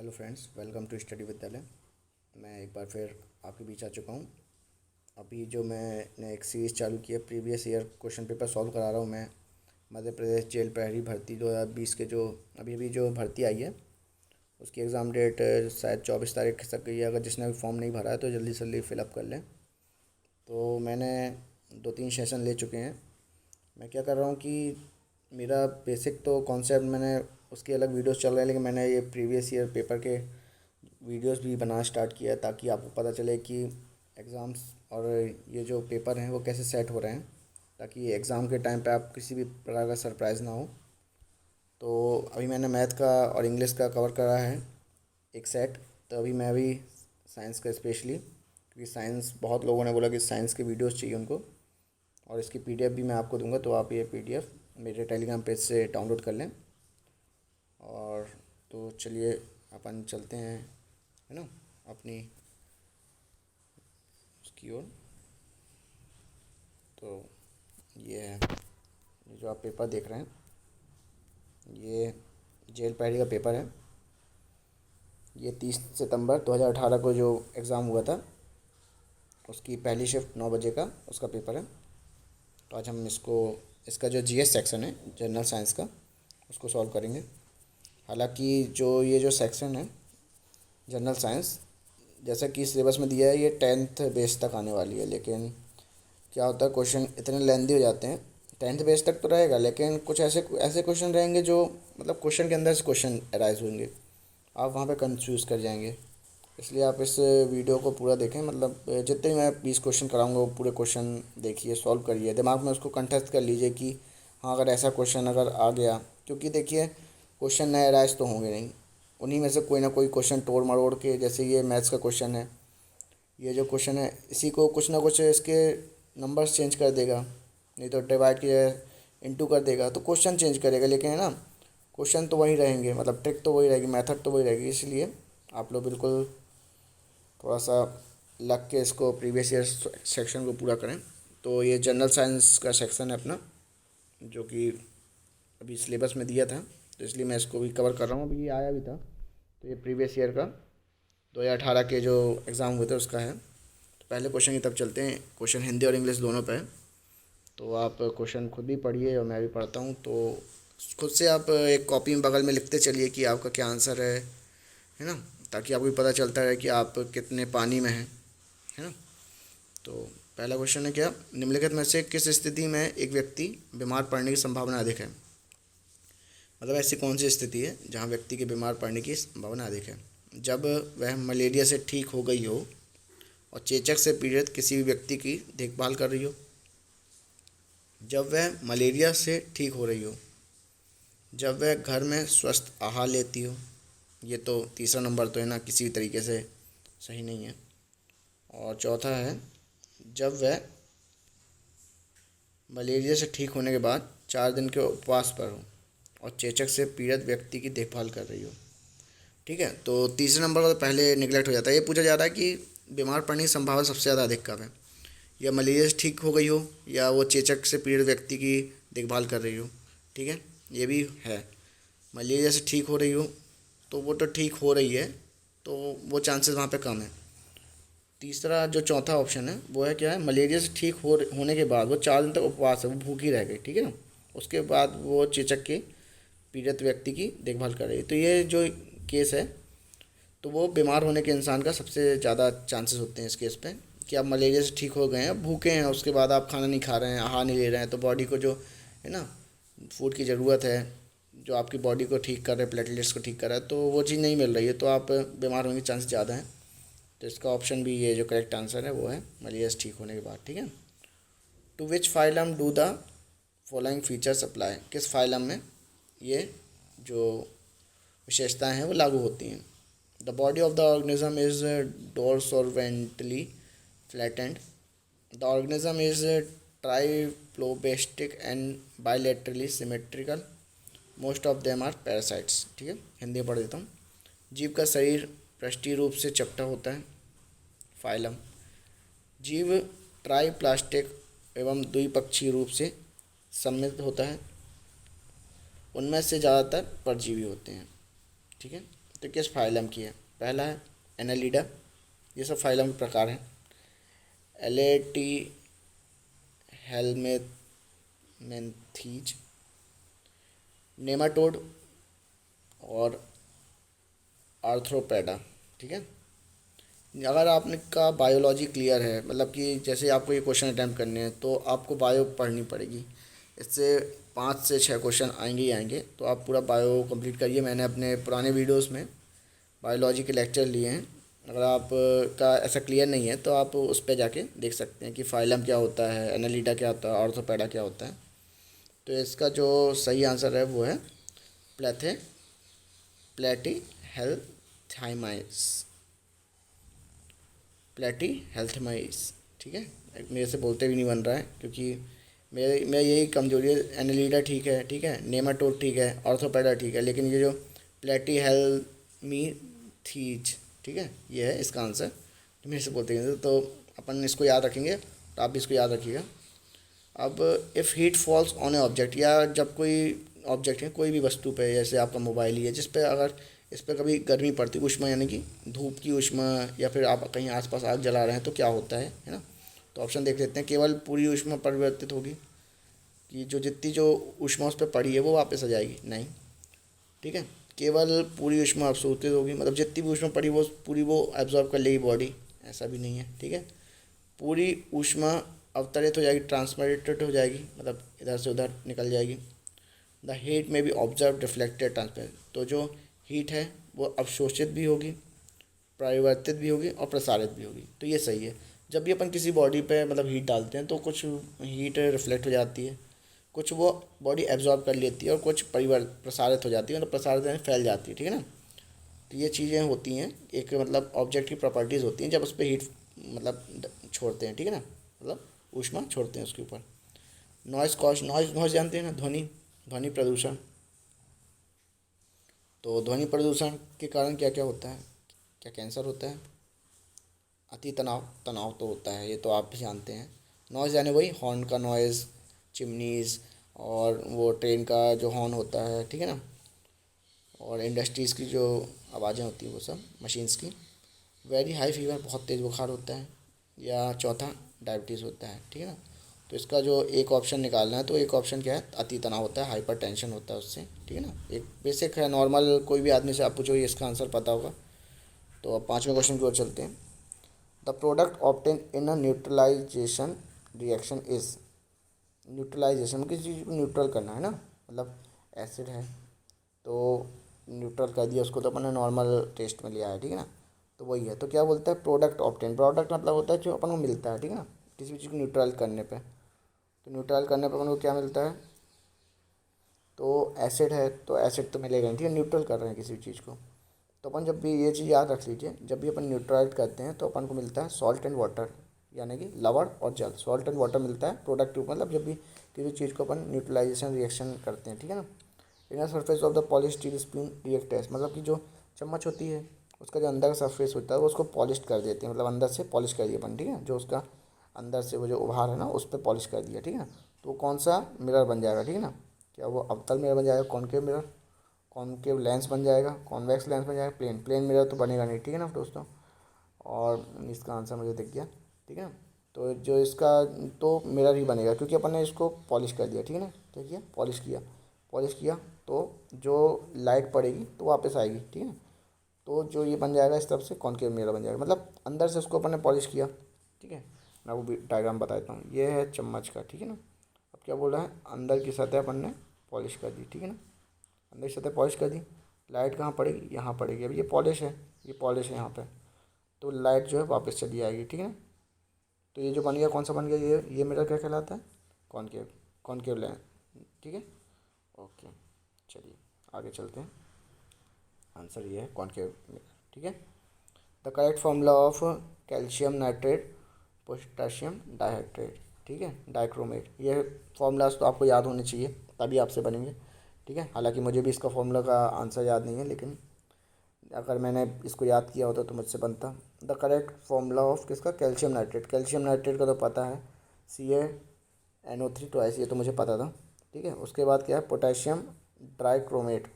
Hello friends, welcome to study Vidyalaya. मैं एक बार फिर आपके बीच आ चुका हूँ। अभी जो मैंने एक सीरीज़ चालू की है, previous year question paper solve करा रहा हूँ मैं। मध्य प्रदेश जेल प्रहरी भर्ती 2020 के जो अभी जो भर्ती आई है उसकी एग्ज़ाम डेट शायद 24 तारीख तक गई है। अगर जिसने अभी फॉर्म नहीं भरा है तो जल्दी से जल्दी फिलअप कर लें। तो मैंने 2-3 सेशन ले चुके हैं। मैं क्या कर रहा हूँ कि मेरा बेसिक तो कॉन्सेप्ट मैंने उसके अलग वीडियोस चल रहे हैं, लेकिन मैंने ये प्रीवियस ईयर पेपर के वीडियोस भी बनाना स्टार्ट किया है ताकि आपको पता चले कि एग्ज़ाम्स और ये जो पेपर हैं वो कैसे सेट हो रहे हैं, ताकि एग्ज़ाम के टाइम पे आप किसी भी प्रकार का सरप्राइज़ ना हो। तो अभी मैंने मैथ का और इंग्लिश का कवर करा है एक सेट। तो अभी मैं अभी साइंस का स्पेशली, क्योंकि साइंस बहुत लोगों ने बोला कि साइंस के वीडियोस चाहिए उनको, और इसकी पीडीएफ भी मैं आपको दूंगा, तो आप ये पीडीएफ मेरे टेलीग्राम पेज से डाउनलोड कर लें। और तो चलिए अपन चलते हैं, है ना, अपनी उसकी ओर। तो ये है, ये जो आप पेपर देख रहे हैं ये जेल पैडी का पेपर है। ये 30 सितंबर 2018 को जो एग्ज़ाम हुआ था उसकी पहली शिफ्ट 9 बजे का उसका पेपर है। तो आज हम इसका जो जीएस सेक्शन है जनरल साइंस का उसको सॉल्व करेंगे। हालांकि ये जो सेक्शन है जनरल साइंस, जैसा कि सिलेबस में दिया है, ये 10th बेस तक आने वाली है। लेकिन क्या होता है, क्वेश्चन इतने लेंदी हो जाते हैं। 10th बेस तक तो रहेगा, लेकिन कुछ ऐसे ऐसे क्वेश्चन रहेंगे जो मतलब क्वेश्चन के अंदर से क्वेश्चन अराइज होंगे, आप वहाँ पे कंफ्यूज कर जाएंगे। इसलिए आप इस वीडियो को पूरा देखें, मतलब जितने भी मैं 20 क्वेश्चन कराऊंगा वो पूरे क्वेश्चन देखिए, सॉल्व करिए, दिमाग में उसको कंठस्थ कर लीजिए कि हाँ अगर ऐसा क्वेश्चन अगर आ गया, क्योंकि देखिए क्वेश्चन नए अराइज तो होंगे नहीं, उन्हीं में से कोई ना कोई क्वेश्चन तोड़ मरोड़ के, जैसे ये मैथ्स का क्वेश्चन है, ये जो क्वेश्चन है इसी को कुछ ना कुछ इसके नंबर्स चेंज कर देगा, नहीं तो डिवाइड किया इंटू कर देगा तो क्वेश्चन चेंज करेगा, लेकिन है ना क्वेश्चन तो वही रहेंगे, मतलब ट्रिक तो वही रहेगी, मेथड तो वही रहेगी। इसलिए आप लोग बिल्कुल थोड़ा सा लग के इसको प्रीवियस ईयर सेक्शन को पूरा करें। तो ये जनरल साइंस का सेक्शन है अपना, जो कि अभी सिलेबस में दिया था, तो इसलिए मैं इसको भी कवर कर रहा हूँ। अभी ये आया भी था, तो ये प्रीवियस ईयर का 2018 के जो एग्ज़ाम हुए थे उसका है। तो पहले क्वेश्चन की तरफ चलते हैं। क्वेश्चन हिंदी और इंग्लिश दोनों पे है, तो आप क्वेश्चन खुद भी पढ़िए और मैं भी पढ़ता हूँ। तो खुद से आप एक कॉपी में बगल में लिखते चलिए कि आपका क्या आंसर है ना, ताकि आपको भी पता चलता है कि आप कितने पानी में हैं, है ना। तो पहला क्वेश्चन है, क्या निम्नलिखित में से किस स्थिति में एक व्यक्ति बीमार पड़ने की संभावना अधिक है। मतलब ऐसी कौन सी स्थिति है जहाँ व्यक्ति के बीमार पड़ने की संभावना अधिक है। जब वह मलेरिया से ठीक हो गई हो और चेचक से पीड़ित किसी भी व्यक्ति की देखभाल कर रही हो। जब वह मलेरिया से ठीक हो रही हो। जब वह घर में स्वस्थ आहार लेती हो। ये तो तीसरा नंबर तो है ना, किसी भी तरीके से सही नहीं है। और चौथा है, जब वह मलेरिया से ठीक होने के बाद 4 दिन के उपवास पर हो और चेचक से पीड़ित व्यक्ति की देखभाल कर रही हो। ठीक है, तो तीसरे नंबर का तो पहले निगलेक्ट हो जाता है। ये पूछा जा रहा है कि बीमार पड़ने की संभावना सबसे ज़्यादा अधिक कब है, या मलेरिया से ठीक हो गई हो या वो चेचक से पीड़ित व्यक्ति की देखभाल कर रही हो। ठीक है, ये भी है। मलेरिया से ठीक हो रही हो तो वो तो ठीक हो रही है, तो वो चांसेस वहाँ पे कम है। तीसरा जो चौथा ऑप्शन है वो है, क्या है, मलेरिया से ठीक होने के बाद वो 4 दिन तक उपवास है, वो भूखी रह गई, ठीक है ना, उसके बाद वो चेचक के पीड़ित व्यक्ति की देखभाल कर रही है। तो ये जो केस है, तो वो बीमार होने के इंसान का सबसे ज़्यादा चांसेस होते हैं इस केस पे, कि आप मलेरिया से ठीक हो गए हैं, भूखे हैं, उसके बाद आप खाना नहीं खा रहे हैं, आहार नहीं ले रहे हैं, तो बॉडी को जो है ना फूड की ज़रूरत है, जो आपकी बॉडी को ठीक कर रहे हैं, प्लेटलेट्स को ठीक कर रहा है, तो वो चीज़ नहीं मिल रही है, तो आप बीमार होने के चांस ज़्यादा हैं। तो इसका ऑप्शन भी, ये जो करेक्ट आंसर है वो है मलेरिया से ठीक होने के बाद। ठीक है, to which phylum do the following features apply. किस फाइलम में ये जो विशेषताएं हैं वो लागू होती हैं। The body of the organism is dorsoventrally flattened. The organism is triploblastic and bilaterally symmetrical. Most of them are parasites. ठीक है, हिंदी में पढ़ देता हूँ। जीव का शरीर पृष्ठीय रूप से चपटा होता है, फाइलम। जीव ट्राइप्लास्टिक एवं द्विपक्षीय रूप से सम्मिलित होता है। उनमें से ज़्यादातर परजीवी होते हैं। ठीक है, तो किस फाइलम की है? पहला है एनालिडा, ये सब फाइलम के प्रकार हैं। एलेटी हेलमेंथीज, नेमाटोड और आर्थ्रोपेडा। ठीक है, अगर आपने का बायोलॉजी क्लियर है, मतलब कि जैसे आपको ये क्वेश्चन अटैम्प्ट करने हैं तो आपको बायो पढ़नी पड़ेगी। इससे 5 से 6 क्वेश्चन आएंगे ही आएंगे, तो आप पूरा बायो कंप्लीट करिए। मैंने अपने पुराने वीडियोस में बायोलॉजी के लेक्चर लिए हैं। अगर आप का ऐसा क्लियर नहीं है तो आप उस पर जाके देख सकते हैं कि फाइलम क्या होता है, एनालिडा क्या होता है, ऑर्थोपेडा क्या होता है। तो इसका जो सही आंसर है वो है प्लेथे प्लेटी हेल्थाइमाइस, प्लेटी हेल्थमाइस। ठीक है, मेरे से बोलते भी नहीं बन रहा है क्योंकि मैं यही कमजोरी है। एनालिडा ठीक है, ठीक है, नेमाटोड ठीक है, ऑर्थोपेडा ठीक है, लेकिन ये जो प्लेटी हेल्मीथीज, ठीक है, ये है इसका आंसर। तो मेरे से बोलते हैं तो अपन इसको याद रखेंगे, तो आप भी इसको याद रखिएगा। अब if heat falls on A object, या जब कोई ऑब्जेक्ट है, कोई भी वस्तु पे, जैसे आपका मोबाइल ही है, जिस पे अगर इस पर कभी गर्मी पड़ती, ऊष्मा यानी कि धूप की ऊष्मा, या फिर आप कहीं आसपास आग जला रहे हैं, तो क्या होता है ना। तो ऑप्शन देख लेते हैं। केवल पूरी ऊष्मा परिवर्तित होगी, कि जो जितनी जो ऊष्मा उस पर पड़ी है वो वापस आ जाएगी? नहीं। ठीक है, केवल पूरी ऊष्मा अवशोषित होगी, मतलब जितनी भी ऊष्मा पड़ी वो पूरी वो एब्जॉर्ब कर लेगी बॉडी, ऐसा भी नहीं है। ठीक है, पूरी ऊष्मा अवतरित हो जाएगी, ट्रांसमिटेड हो जाएगी, मतलब इधर से उधर निकल जाएगी। द हीट में बी ऑब्जर्व रिफ्लेक्टेड ट्रांसपेरेंट, तो जो हीट है वो अवशोषित भी होगी, परिवर्तित भी होगी और प्रसारित भी होगी। तो ये सही है। जब भी अपन किसी बॉडी पे मतलब हीट डालते हैं तो कुछ हीट रिफ्लेक्ट हो जाती है, कुछ वो बॉडी एब्जॉर्ब कर लेती है, और कुछ प्रसारित हो जाती है, मतलब प्रसारित यानी फैल जाती है। ठीक है ना, तो ये चीज़ें होती हैं, एक मतलब ऑब्जेक्ट की प्रॉपर्टीज़ होती हैं जब उस पर हीट मतलब छोड़ते हैं। ठीक है ना, मतलब ऊष्मा छोड़ते हैं उसके ऊपर। नॉइज़ कॉज, नॉइज़ जानते हैं ना, ध्वनि, ध्वनि प्रदूषण। तो ध्वनि प्रदूषण के कारण क्या क्या होता है? क्या कैंसर होता है? अति तनाव, तनाव तो होता है, ये तो आप भी जानते हैं। नॉइज़ यानी वही हॉर्न का नॉइज़, चिमनीज़, और वो ट्रेन का जो हॉर्न होता है, ठीक है ना, और इंडस्ट्रीज़ की जो आवाज़ें होती हैं वो सब, मशीन्स की। वेरी हाई फीवर, बहुत तेज़ बुखार होता है। या चौथा डायबिटीज़ होता है। ठीक है ना, तो इसका जो एक ऑप्शन निकालना है, तो एक ऑप्शन क्या है? अति तनाव होता है, हाइपर टेंशन होता है उससे। ठीक है ना, एक बेसिक है, नॉर्मल कोई भी आदमी से आप पूछो ये इसका आंसर पता होगा। तो अब 5वें क्वेश्चन की ओर चलते हैं। The product obtain in a neutralization reaction is, neutralization, किसी चीज़ को न्यूट्रल करना है ना, मतलब एसिड है तो न्यूट्रल कर दिया उसको, तो अपन ने नॉर्मल टेस्ट में लिया है। ठीक है ना, तो वही है। तो क्या बोलता है? प्रोडक्ट ऑब्टेन, प्रोडक्ट मतलब होता है जो अपन को मिलता है। ठीक है ना, किसी भी चीज़ को न्यूट्रल करने पे, तो न्यूट्रल करने पे अपन को क्या मिलता है? तो एसिड है तो एसिड तो मिलेगा नहीं। ठीक है, न्यूट्रल कर रहे हैं किसी भी चीज़ को। तो अपन जब भी ये चीज़ याद रख लीजिए, जब भी अपन न्यूट्रलाइज करते हैं तो अपन को मिलता है सॉल्ट एंड वाटर, यानी कि लवण और जल। सॉल्ट एंड वाटर मिलता है प्रोडक्ट, मतलब जब भी किसी चीज़ को अपन न्यूट्रलाइजेशन रिएक्शन करते हैं। ठीक है ना, inner surface of the polish steel spoon react test, मतलब कि जो चम्मच होती है उसका जो अंदर का सरफेस होता है वो उसको पॉलिश कर देते हैं, मतलब अंदर से पॉलिश कर दिया अपन। ठीक है, जो उसका अंदर से वो जो उभार है ना उस पर पॉलिश कर दिया। ठीक है ना, तो कौन सा मिरर बन जाएगा? ठीक है ना, क्या वो अवतल मिरर बन जाएगा, कॉनकेव मिरर, कॉनकेव लेंस बन जाएगा, कॉन्वेक्स लेंस बन जाएगा, प्लेन प्लेन मिरर तो बनेगा नहीं। ठीक है ना दोस्तों, और इसका आंसर मुझे दिख गया। ठीक है ना, तो जो इसका तो मिरर ही बनेगा क्योंकि अपन ने इसको पॉलिश कर दिया। ठीक है ना, क्या किया? पॉलिश किया, पॉलिश किया, तो जो लाइट पड़ेगी तो वापस आएगी। ठीक है ना, तो जो ये बन जाएगा इस तरफ से कॉनकेव मिरर बन जाएगा, मतलब अंदर से उसको अपन ने पॉलिश किया। ठीक है, मैं वो भी डायग्राम बता देता हूँ। ये है चम्मच का। ठीक है ना, अब क्या बोल रहा है? अंदर की सतह अपन ने पॉलिश कर दी। ठीक है ना, अंदर की सतह पॉलिश कर दी, लाइट कहाँ पड़ेगी? यहाँ पड़ेगी। अब ये पॉलिश है, ये पॉलिश है यहाँ पे, तो लाइट जो है वापस चली आएगी। ठीक है ना, तो ये जो बन गया कौन सा बन गया? ये मिरर क्या कहलाता है? Concave, concave lens. ठीक है, ओके, चलिए आगे चलते हैं। आंसर ये है कॉनकेव मिरर। ठीक है, the correct formula of calcium nitrate potassium dihydrate, ठीक है, डाइक्रोमेट। ये फॉर्मूलाज तो आपको याद होने चाहिए, तभी आपसे बनेंगे। ठीक है, हालांकि मुझे भी इसका फॉर्मूला का आंसर याद नहीं है, लेकिन अगर मैंने इसको याद किया होता तो मुझसे बनता। द करेक्ट फॉर्मूला ऑफ किसका? Calcium nitrate. कैल्शियम नाइट्रेट का तो पता है, CaNO3 ट्वाइस, ये तो मुझे पता था। ठीक है, उसके बाद क्या है? पोटेशियम ट्राइक्रोमेट।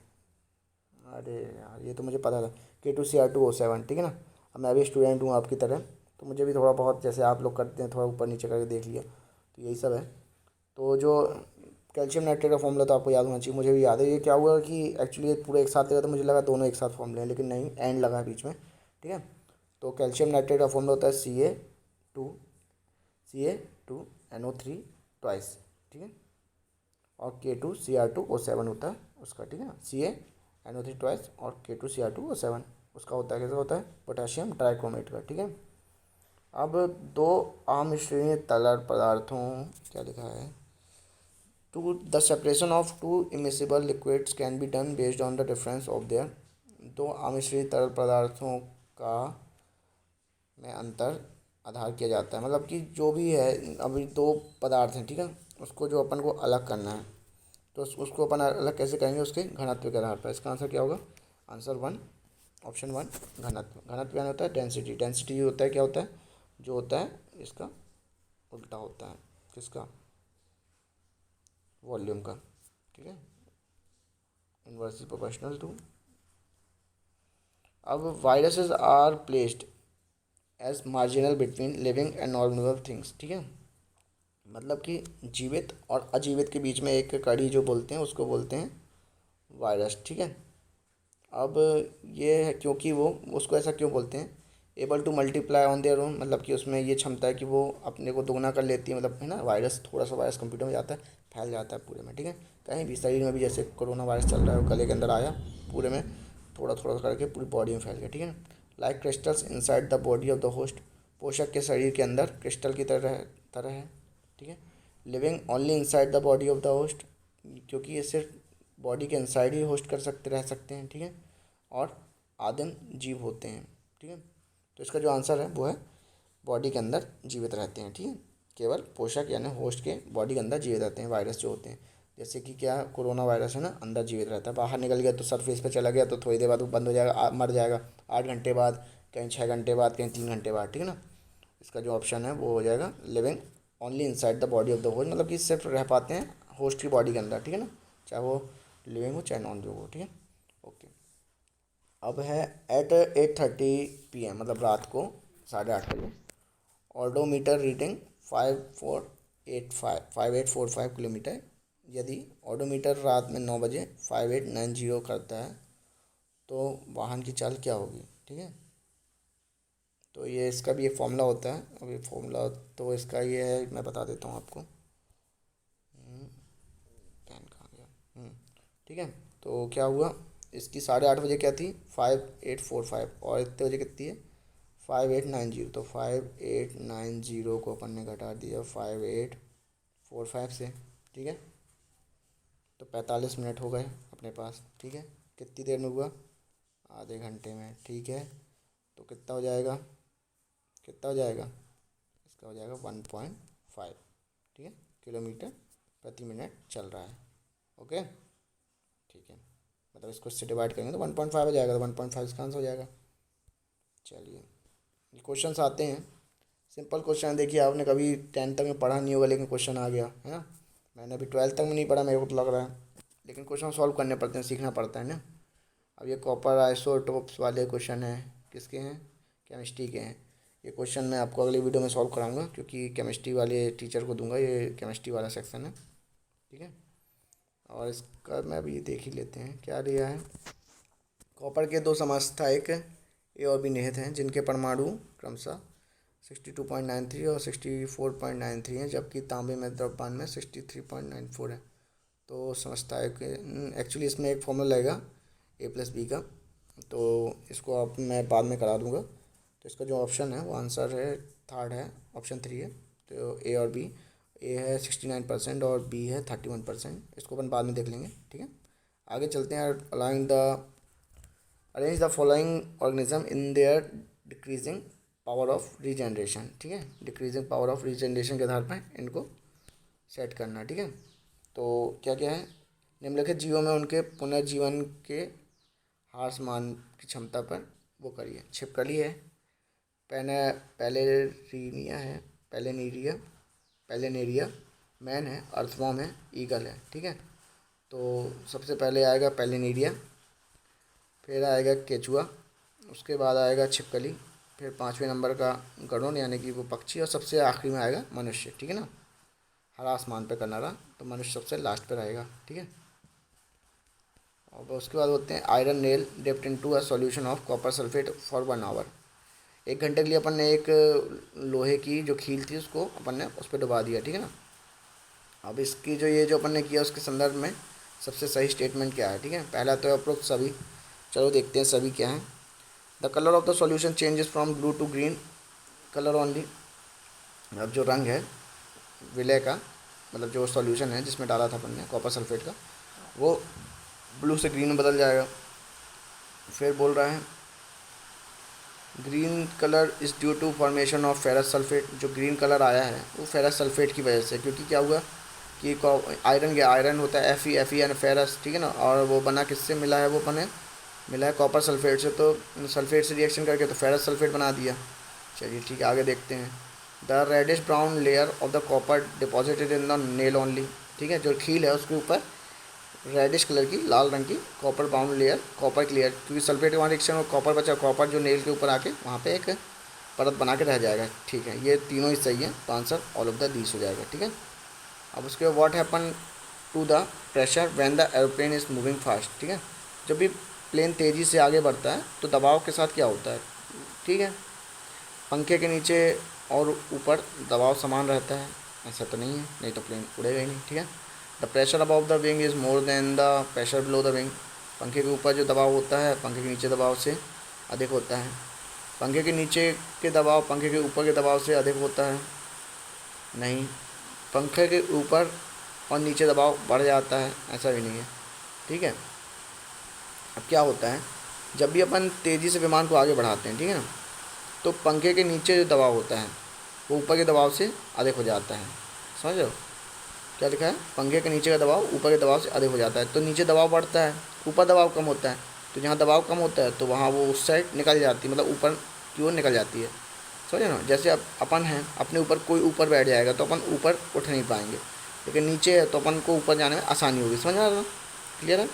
अरे यार, ये तो मुझे पता था। K2Cr2O7, ठीक है ना। अब मैं भी स्टूडेंट हूँ आपकी तरह, तो मुझे भी थोड़ा बहुत जैसे आप लोग करते हैं थोड़ा ऊपर नीचे करके देख लिया, तो यही सब है। तो जो कैल्शियम नाइट्रेट का फॉर्मूला तो आपको याद होना चाहिए, मुझे भी याद है। ये क्या हुआ कि एक्चुअली पूरे एक साथ लगा तो मुझे लगा दोनों एक साथ फॉर्मूले हैं, लेकिन नहीं, एंड लगा है बीच में, ठीक है। तो कैल्शियम नाइट्रेट का फॉर्मूला होता है Ca2NO3 ट्वाइस, ठीक है। और K2Cr2O7 होता है उसका, ठीक है ना। CaNO3 ट्वाइस और K2Cr2O7 उसका होता है, कैसा होता है, पोटेशियम ट्राइक्रोमेट का, ठीक है। अब दो आम श्रेणी तरल पदार्थों, क्या लिखा है, to the separation of two immiscible liquids can be done based on the difference of their. दो आम श्रेणी तरल पदार्थों का में अंतर आधार किया जाता है, मतलब कि जो भी है अभी दो पदार्थ हैं, ठीक है, उसको जो अपन को अलग करना है, तो उसको अपन अलग कैसे करेंगे, उसके घनत्व के आधार पर। इसका आंसर क्या होगा, आंसर वन, ऑप्शन वन, घनत्व। घनत्व यानी होता है डेंसिटी। डेंसिटी होता है क्या होता है, जो होता है इसका उल्टा होता है, किसका, वॉल्यूम का, ठीक है, इनवर्सली प्रोपोर्शनल टू। अब viruses are placed as marginal between living and normal things, ठीक है, मतलब कि जीवित और अजीवित के बीच में एक कड़ी जो बोलते हैं उसको बोलते हैं वायरस, ठीक है। अब ये है क्योंकि वो उसको ऐसा क्यों बोलते हैं, able to multiply on their own, मतलब कि उसमें ये क्षमता है कि वो अपने को दोगुना कर लेती है, मतलब है ना, वायरस थोड़ा सा वायरस कंप्यूटर में जाता है, फैल जाता है पूरे में, ठीक है। कहीं भी शरीर में भी, जैसे कोरोना वायरस चल रहा है, गले के अंदर आया, पूरे में थोड़ा थोड़ा करके पूरी बॉडी में फैल गया, ठीक है ना। Like crystals inside the body of the host, पोषक के शरीर के अंदर क्रिस्टल की तरह है, ठीक है। Living only inside the body of the host, क्योंकि ये सिर्फ बॉडी के इनसाइड ही होस्ट रह सकते हैं, ठीक है। और आदिम जीव होते हैं, ठीक है। तो इसका जो आंसर है वो है बॉडी के अंदर जीवित रहते हैं, ठीक है। केवल पोषक यानी होस्ट के बॉडी के अंदर जीवित रहते हैं वायरस जो होते हैं। जैसे कि क्या कोरोना वायरस है ना, अंदर जीवित रहता है, बाहर निकल गया तो सरफेस पे चला गया तो थोड़ी देर बाद वो बंद हो जाएगा, मर जाएगा 8 घंटे बाद, कहीं 6 घंटे बाद, कहीं 3 घंटे बाद, ठीक है ना। इसका जो ऑप्शन है वो हो जाएगा living only inside the body of the host, मतलब कि सिर्फ रह पाते हैं होस्ट की बॉडी के अंदर, ठीक है ना, चाहे वो लिविंग हो चाहे नॉन लिविंग हो, ठीक है। ओके, अब है एट 8:30 PM, मतलब रात को 8:30 बजे, ऑडोमीटर रीडिंग 5845 किलोमीटर। यदि ऑडोमीटर रात में 9 बजे 5890 करता है तो वाहन की चाल क्या होगी, ठीक है। तो ये इसका भी एक फॉर्मूला होता है, अब ये फॉर्मूला तो इसका ये है, मैं बता देता हूँ आपको। पेन कहाँ गया, ठीक है। तो क्या हुआ, इसकी 8:30 बजे क्या थी, 5845, और इतने बजे कितनी है, 5890। तो 5890 को अपन ने घटा दिया 5845 से, ठीक है। तो 45 मिनट हो गए अपने पास, ठीक है। कितनी देर में हुआ, आधे घंटे में, ठीक है। तो कितना हो जाएगा, कितना हो जाएगा, इसका हो जाएगा 1.5, ठीक है, किलोमीटर प्रति मिनट चल रहा है, ओके, ठीक है। मतलब इसको इससे डिवाइड करेंगे तो 1.5 हो जाएगा, तो 1.5 इसका आंसर हो जाएगा। चलिए, ये क्वेश्चंस आते हैं, सिंपल क्वेश्चन। देखिए आपने कभी 10th तक में पढ़ा नहीं होगा, लेकिन क्वेश्चन आ गया है ना। मैंने अभी 12th तक में नहीं पढ़ा, मेरे को तो लग रहा है, लेकिन क्वेश्चन सॉल्व करने पड़ते हैं, सीखना पड़ता है ना। अब ये कॉपर आइसोटोप्स वाले क्वेश्चन हैं, किसके हैं, केमिस्ट्री के हैं। ये क्वेश्चन मैं आपको अगली वीडियो में सॉल्व कराऊंगा, क्योंकि केमिस्ट्री वाले टीचर को दूंगा, ये केमिस्ट्री वाला सेक्शन है, ठीक है। और इसका मैं अभी देख ही लेते हैं क्या दिया है। कॉपर के दो समस्थानिक ए और बी निहित हैं, जिनके परमाणु क्रमशः 62.93 और 64.93 हैं, जबकि तांबे में द्रव्यमान में 63.94 है। तो समस्थानिक, एक्चुअली इसमें एक फॉर्मूला लगेगा A+B का, तो इसको आप मैं बाद में करा दूंगा। तो इसका जो ऑप्शन है वो आंसर है थर्ड है, ऑप्शन 3 है। तो ए और बी, ए है 69% और बी है 31%, इसको अपन बाद में देख लेंगे, ठीक है। आगे चलते हैं। Allowing the arrange the following organism in their decreasing power of regeneration, ठीक है। डिक्रीजिंग पावर ऑफ रीजनरेशन के आधार पर इनको सेट करना, ठीक है। तो क्या क्या है, निम्नलिखित जीवों में उनके पुनर्जीवन के हार्समान की क्षमता पर वो करिए। छिपकली है, पैलेरीनिया है, पैलेनेरिया, मैन है, अर्थवॉर्म है, ईगल है, ठीक है। तो सबसे पहले आएगा पैलेनेरिया, फिर आएगा केचुआ, उसके बाद आएगा छिपकली, फिर 5वें नंबर का गरुड़ यानी कि वो पक्षी, और सबसे आखिरी में आएगा मनुष्य। ठीक है ना, हरा आसमान पे करना रहा, तो मनुष्य सबसे लास्ट पे रहेगा। ठीक है, और उसके बाद होते हैं iron nail dipped into a solution of copper sulphate for 1 hour. 1 घंटे के लिए अपन ने एक लोहे की जो खील थी उसको अपन ने उस पर डुबा दिया। ठीक है ना, अब इसकी जो ये जो अपन ने किया उसके संदर्भ में सबसे सही स्टेटमेंट क्या है। ठीक है, पहला तो उपरोक्त सभी, चलो देखते हैं सभी क्या है। The colour of the solution changes from blue to green colour only. अब जो रंग है विलय का, मतलब जो सॉल्यूशन है जिसमें डाला था अपन ने कॉपर सल्फेट का, वो ब्लू से ग्रीन में बदल जाएगा। फिर बोल रहा है green colour is due to formation of ferrous sulphate. जो ग्रीन कलर आया है वो फेरस सल्फेट की वजह से, क्योंकि क्या हुआ कि आयरन होता है Fe यानी फेरस। ठीक है ना, और वो बना किससे मिला है, वो बने मिला है कॉपर सल्फेट से, तो सल्फेट से रिएक्शन करके तो फेरस सल्फेट बना दिया। चलिए ठीक है, आगे देखते हैं। The reddish brown layer of the copper deposited in the nail only. ठीक है, जो खील है उसके ऊपर रेडिश कलर की, लाल रंग की कॉपर ब्राउन लेयर, कॉपर की लेयर, क्योंकि सल्फेट के वहाँ रिएक्शन और कॉपर बचा, कॉपर जो नेल के ऊपर आके वहाँ पे एक परत बना के रह जाएगा। ठीक है, ये तीनों ही सही है, तो answer all of the these हो जाएगा। ठीक है, अब उसके बाद what happen to the pressure when the aeroplane is moving fast. ठीक है, जब भी प्लेन तेज़ी से आगे बढ़ता है तो दबाव के साथ क्या होता है। ठीक है, पंखे के नीचे और ऊपर दबाव समान रहता है, ऐसा तो नहीं है, नहीं तो प्लेन उड़ेगा ही नहीं। ठीक है, the pressure above the wing is more than the pressure below the wing. पंखे के ऊपर जो दबाव होता है पंखे के नीचे दबाव से अधिक होता है। पंखे के नीचे के दबाव पंखे के ऊपर के दबाव से अधिक होता है, नहीं। पंखे के ऊपर और नीचे दबाव बढ़ जाता है, ऐसा भी नहीं है। ठीक है, अब क्या होता है, जब भी अपन तेज़ी से विमान को आगे बढ़ाते हैं, ठीक है ना, तो पंखे के नीचे जो दबाव होता है वो ऊपर के दबाव से अधिक हो जाता है। समझ रहे हो क्या लिखा है, पंखे के नीचे का दबाव ऊपर के दबाव से अधिक हो जाता है, तो नीचे दबाव बढ़ता है, ऊपर दबाव कम होता है, तो जहाँ दबाव कम होता है तो वहाँ वो उस साइड निकल जाती है, मतलब ऊपर की ओर निकल जाती है। समझे ना, जैसे अब अपन हैं, अपने ऊपर कोई ऊपर बैठ जाएगा तो अपन ऊपर उठ नहीं पाएंगे, लेकिन नीचे है तो अपन को ऊपर जाने में आसानी होगी। समझ आ रहा है, क्लियर है,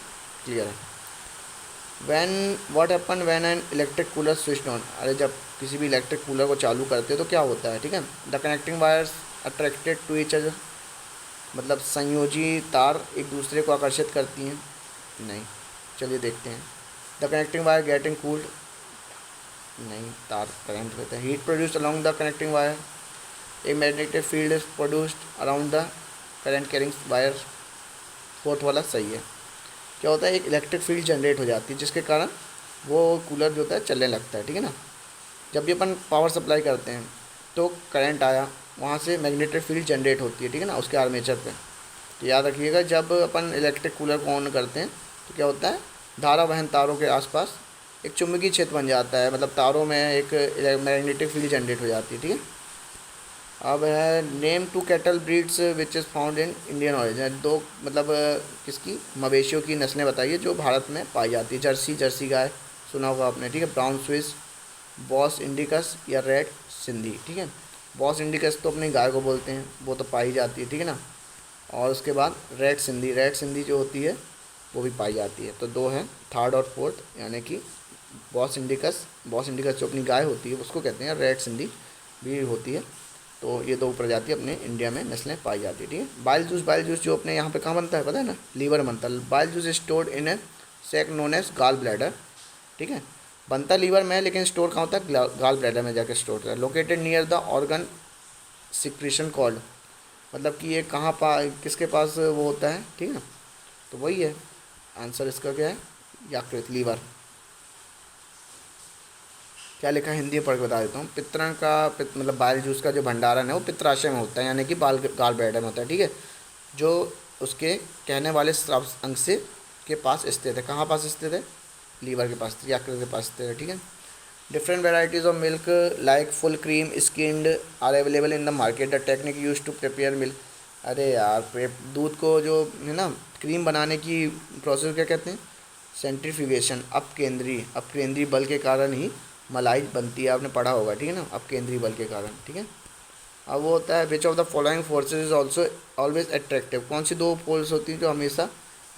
क्लियर है। When what happen when an electric cooler switch on. अरे जब किसी भी इलेक्ट्रिक कूलर को चालू करते हैं तो क्या होता है। ठीक है, the connecting wires attracted to each other, मतलब संयोजी तार एक दूसरे को आकर्षित करती हैं, नहीं। चलिए देखते हैं। The connecting wire getting cooled, नहीं, तार करंट होता है। Heat produced along the connecting wire, a magnetic field is produced around the current carrying wire, fourth वाला सही है। क्या होता है, एक इलेक्ट्रिक फील्ड जनरेट हो जाती है जिसके कारण वो कूलर जो होता है चलने लगता है। ठीक है ना, जब भी अपन पावर सप्लाई करते हैं तो करंट आया, वहाँ से मैग्नेटिक फील्ड जनरेट होती है। ठीक है ना, उसके आर्मेचर पे। तो याद रखिएगा, जब अपन इलेक्ट्रिक कूलर को ऑन करते हैं तो क्या होता है, धारा वहन तारों के आसपास एक चुंबकीय क्षेत्र बन जाता है, मतलब तारों में एक मैग्नेटिक फील्ड जनरेट हो जाती है। ठीक है, अब है name two cattle breeds which is found in Indian origin. दो मतलब किसकी, मवेशियों की नस्लें बताइए जो भारत में पाई जाती है। जर्सी गाय सुना होगा आपने। ठीक है, ब्राउन स्विस, बॉस इंडिकस या रेड सिंधी। ठीक है, बॉस इंडिकस तो अपनी गाय को बोलते हैं, वो तो पाई जाती है। ठीक है ना, और उसके बाद रेड सिंधी जो होती है वो भी पाई जाती है। तो दो हैं, थर्ड और फोर्थ, यानी कि बॉस इंडिकस जो अपनी गाय होती है उसको कहते हैं, रेड सिंधी भी होती है। तो ये दो प्रजाति अपने इंडिया में नस्लें पाई जाती है। ठीक है, बाइल जूस जो अपने यहाँ पे कहाँ बनता है पता है ना, लीवर बनता है। Bile juice stored in a sac known as gall bladder. ठीक है, बनता लीवर में लेकिन स्टोर कहाँ होता है, गाल ब्लैडर में जाकर स्टोर होता है। Located near the organ secretion called, मतलब कि ये कहाँ किसके पास वो होता है। ठीक है, तो वही है आंसर इसका, क्या है, यकृत, लीवर। क्या लिखा है हिंदी में पढ़ के बता देता हूँ। पितरण का मतलब बाइल जूस का जो भंडारण है वो पित्राशय में होता है, यानी कि गाल ब्लैडर में होता है। ठीक है, जो उसके कहने वाले स्राव अंग से के पास स्थित है। कहाँ पास स्थित है, लीवर के पास, यकृत के पास स्थित है। ठीक है, different varieties of milk like full cream skimmed are available in the market. The technique use to prepare milk. अरे यार, दूध को जो है ना क्रीम बनाने की प्रोसेस क्या कहते हैं, सेंट्रीफ्यूगेशन, अपकेंद्री बल के कारण ही मलाई बनती है, आपने पढ़ा होगा। ठीक है ना, अपकेंद्री बल के कारण। ठीक है, अब वो होता है which of the following forces is also always attractive. कौन सी दो फोर्स होती हैं जो हमेशा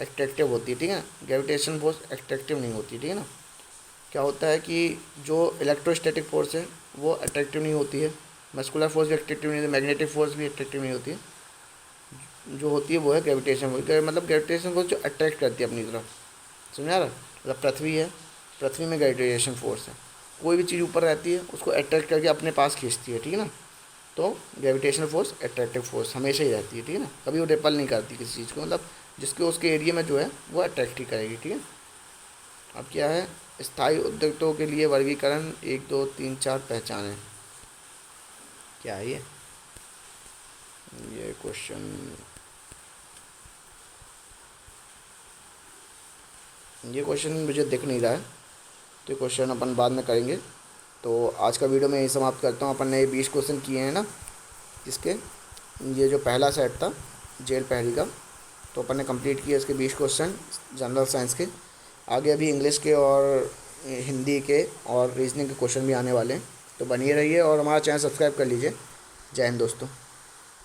एट्रैक्टिव होती है। ठीक है, ग्रेविटेशन फोर्स एट्रैक्टिव नहीं होती। ठीक है ना, क्या होता है कि जो इलेक्ट्रोस्टैटिक फोर्स है वो अट्रैक्टिव नहीं होती है, मस्कुलर फोर्स भी अट्रैक्टिव नहीं होती, मैग्नेटिक फोर्स भी अट्रैक्टिव नहीं होती है। जो होती है वो है ग्रेविटेशन फोर्स, मतलब ग्रेविटेशन फोर्स जो अट्रैक्ट करती है अपनी तरफ। समझा रहा? मतलब पृथ्वी है, पृथ्वी में ग्रेविटेशन फोर्स है, कोई भी चीज़ ऊपर रहती है उसको अट्रैक्ट करके अपने पास खींचती है, ठीक है ना। तो ग्रेविटेशनल फोर्स अट्रैक्टिव फोर्स हमेशा ही रहती है, ठीक है ना, कभी वो रिपल नहीं करती किसी चीज़ को, मतलब जिसके उसके एरिया में जो है वो अट्रैक्ट ही करेगी, ठीक है। अब क्या है, स्थायी उद्योगों के लिए वर्गीकरण 1 2 3 4 पहचानें। क्या है ये क्वेश्चन, ये क्वेश्चन मुझे दिख नहीं रहा है, तो ये क्वेश्चन अपन बाद में करेंगे। तो आज का वीडियो मैं यही समाप्त करता हूँ। अपन ने 20 क्वेश्चन किए हैं ना इसके, ये जो पहला सेट था जेल पहली का, तो अपन ने कंप्लीट किया इसके 20 क्वेश्चन जनरल साइंस के। आगे अभी इंग्लिश के और हिंदी के और रीजनिंग के क्वेश्चन भी आने वाले हैं, तो बनिए रहिए और हमारा चैनल सब्सक्राइब कर लीजिए। जय हिंद दोस्तों।